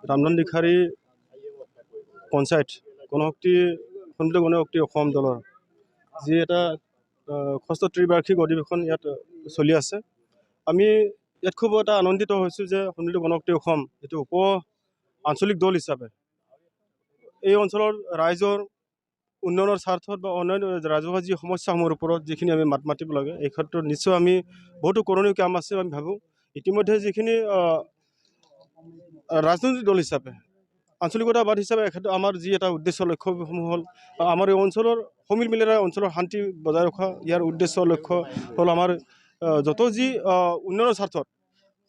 ৰামধনদিখাৰী পঞ্চায়ত গণশক্তি সন্মিলিত গণশক্তি অসম দলৰ যি এটা ষষ্ঠ ত্ৰিবাৰ্ষিক অধিৱেশন ইয়াত চলি আছে। আমি ইয়াত খুব এটা আনন্দিত হৈছোঁ যে সন্মিলিত গণশক্তি অসম এইটো উপ আঞ্চলিক দল হিচাপে এই অঞ্চলৰ ৰাইজৰ উন্নয়নৰ স্বাৰ্থত বা অন্যান্য ৰাজহুৱা যি সমস্যাসমূহৰ ওপৰত যিখিনি আমি মাত মাতিব লাগে, এই ক্ষেত্ৰত নিশ্চয় আমি বহুতো কৰণীয় কাম আছে আমি ভাবোঁ। ইতিমধ্যে যিখিনি ৰাজনৈতিক দল হিচাপে আঞ্চলিকতাবাদ হিচাপে আমাৰ যি এটা উদ্দেশ্য লক্ষ্যসমূহ হ'ল আমাৰ এই অঞ্চলৰ সমিল মিলেৰে অঞ্চলৰ শান্তি বজাই ৰখা। ইয়াৰ উদ্দেশ্য লক্ষ্য হ'ল আমাৰ যত যি উন্নয়নৰ স্বাৰ্থত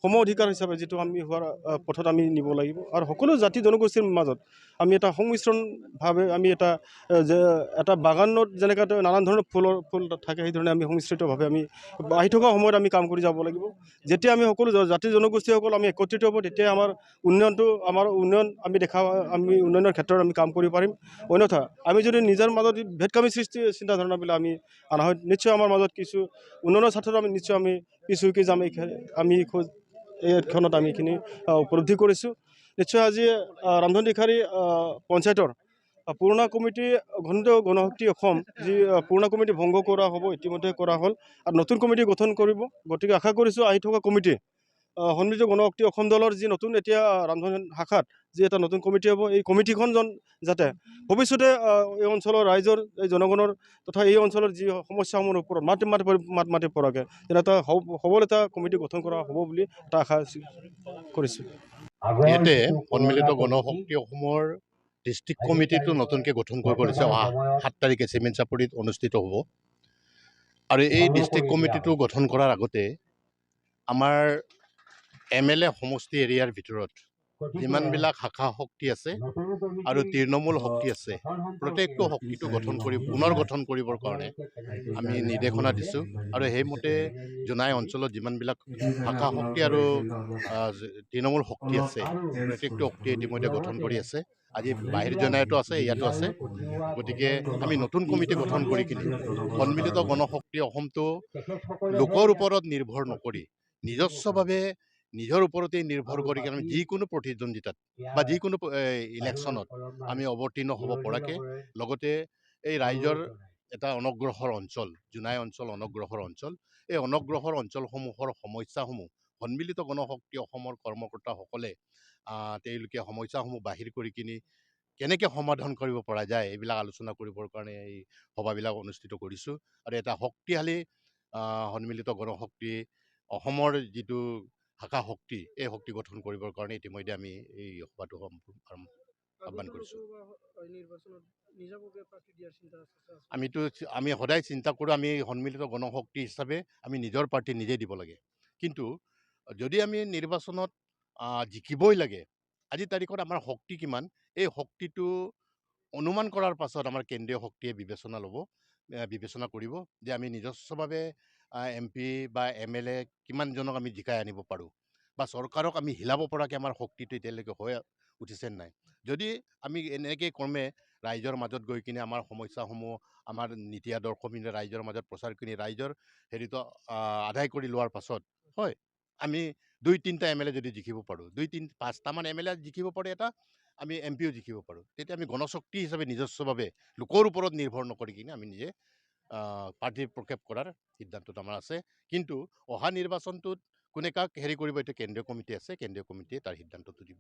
সম অধিকাৰ হিচাপে যিটো আমি হোৱাৰ পথত আমি নিব লাগিব আৰু সকলো জাতি জনগোষ্ঠীৰ মাজত আমি এটা সংমিশ্ৰণভাৱে আমি এটা বাগানত যেনেকৈ নানান ধৰণৰ ফুল থাকে সেইধৰণে আমি সংমিশ্ৰিতভাৱে আমি আহি থকা সময়ত আমি কাম কৰি যাব লাগিব। যেতিয়া আমি সকলো জাতি জনগোষ্ঠীসকল আমি একত্ৰিত হ'ব তেতিয়া আমাৰ উন্নয়ন আমি উন্নয়নৰ ক্ষেত্ৰত আমি কাম কৰিব পাৰিম। অন্যথা আমি যদি নিজৰ মাজত ভেদকামী চিন্তাধাৰণাবিলাক আমি অনা হয় নিশ্চয় আমাৰ মাজত কিছু উন্নয়নৰ স্বাৰ্থত আমি নিশ্চয় আমি পিছ হুকি যাম। আমি এইখনত আমি এইখিনি উপলব্ধি কৰিছোঁ। নিশ্চয় আজি ৰামধনদিখাৰী পঞ্চায়তৰ পুৰণা কমিটি গণশক্তি অসম যি পুৰণা কমিটি ভংগ কৰা হ'ব ইতিমধ্যে কৰা হ'ল আৰু নতুন কমিটি গঠন কৰিব। গতিকে আশা কৰিছোঁ আহি থকা কমিটি সন্মিলিত গণশক্তি অসম দলৰ যি নতুন এতিয়া ৰামধন শাখাত যি এটা নতুন কমিটি হ'ব, এই কমিটিখন যাতে ভৱিষ্যতে এই অঞ্চলৰ ৰাইজৰ এই জনগণৰ তথা এই অঞ্চলৰ যি সমস্যাসমূহৰ ওপৰত মাত মাতি পৰাকৈ যেনে এটা সবল এটা কমিটি গঠন কৰা হ'ব বুলি এটা আশা কৰিছোঁ। ইয়াতে সন্মিলিত গণশক্তি অসমৰ ডিষ্ট্ৰিক্ট কমিটিটো নতুনকৈ গঠন কৰিব লৈছে। অহা 7 তাৰিখে চিমেণ্ট চাপৰিত অনুষ্ঠিত হ'ব। আৰু এই ডিষ্ট্ৰিক্ট কমিটিটো গঠন কৰাৰ আগতে আমাৰ MLA সমষ্টি এৰিয়াৰ ভিতৰত যিমানবিলাক শাখা শক্তি আছে আৰু তৃণমূল শক্তি আছে প্ৰত্যেকটো শক্তিটো পুনৰ গঠন কৰিবৰ কাৰণে আমি নিৰ্দেশনা দিছোঁ। আৰু সেইমতে জোনাই অঞ্চলত যিমানবিলাক শাখা শক্তি আৰু তৃণমূল শক্তি আছে প্ৰত্যেকটো শক্তিয়ে ইতিমধ্যে গঠন কৰি আছে। আজি বাহিৰ জনাইতো আছে, ইয়াতো আছে। গতিকে আমি নতুন কমিটি গঠন কৰি কিনে সন্মিলিত গণশক্তি অসমটো লোকৰ ওপৰত নিৰ্ভৰ নকৰি নিজস্বভাৱে নিজৰ ওপৰতেই নিৰ্ভৰ কৰি আমি যিকোনো প্ৰতিদ্বন্দ্বিতাত বা যিকোনো ইলেকশ্যনত আমি অৱতীৰ্ণ হ'ব পৰাকৈ, লগতে এই ৰাইজৰ এটা অনগ্ৰসৰ অঞ্চল জোনাই অঞ্চল অনগ্ৰসৰ অঞ্চল, এই অনগ্ৰসৰ অঞ্চলসমূহৰ সমস্যাসমূহ সন্মিলিত গণশক্তি অসমৰ কৰ্মকৰ্তাসকলে তেওঁলোকে সমস্যাসমূহ বাহিৰ কৰি কিনি কেনেকৈ সমাধান কৰিব পৰা যায় এইবিলাক আলোচনা কৰিবৰ কাৰণে এই সভাবিলাক অনুষ্ঠিত কৰিছোঁ। আৰু এটা শক্তিশালী সন্মিলিত গণশক্তি অসমৰ যিটো শাখা শক্তি এই শক্তি গঠন কৰিবৰ কাৰণে ইতিমধ্যে আমি এই সভাটো আহ্বান কৰিছোঁ। আমি সদায় চিন্তা কৰোঁ আমি সন্মিলিত গণশক্তি হিচাপে আমি নিজৰ প্ৰাৰ্থী নিজে দিব লাগে। কিন্তু যদি আমি নিৰ্বাচনত জিকিবই লাগে, আজিৰ তাৰিখত আমাৰ শক্তি কিমান এই শক্তিটো অনুমান কৰাৰ পাছত আমাৰ কেন্দ্ৰীয় শক্তিয়ে বিবেচনা কৰিব যে আমি নিজস্বভাৱে MP বা MLA কিমানজনক আমি জিকাই আনিব পাৰোঁ বা চৰকাৰক আমি হিলাব পৰাকৈ আমাৰ শক্তিটো এতিয়ালৈকে হৈ উঠিছে নাই। যদি আমি এনেকৈ ক্ৰমে ৰাইজৰ মাজত গৈ কিনে আমাৰ সমস্যাসমূহ আমাৰ নীতি আদৰ্শখিনি ৰাইজৰ মাজত প্ৰচাৰ কৰি ৰাইজৰ হেৰিটো আদায় কৰি লোৱাৰ পাছত হয় আমি 2-3টা MLA যদি জিকিব পাৰোঁ, 2-5টামান MLA জিকিব পাৰোঁ, এটা আমি MPও জিকিব পাৰোঁ, তেতিয়া আমি গণশক্তি হিচাপে নিজস্বভাৱে লোকৰ ওপৰত নিৰ্ভৰ নকৰি কিনে আমি নিজে প্ৰাৰ্থী প্ৰক্ষেপ কৰাৰ সিদ্ধান্তটো আমাৰ আছে। কিন্তু অহা নিৰ্বাচনটোত কোনে কাক হেৰি কৰিব এইটো কেন্দ্ৰীয় কমিটি আছে, কেন্দ্ৰীয় কমিটিয়ে তাৰ সিদ্ধান্তটো দিব।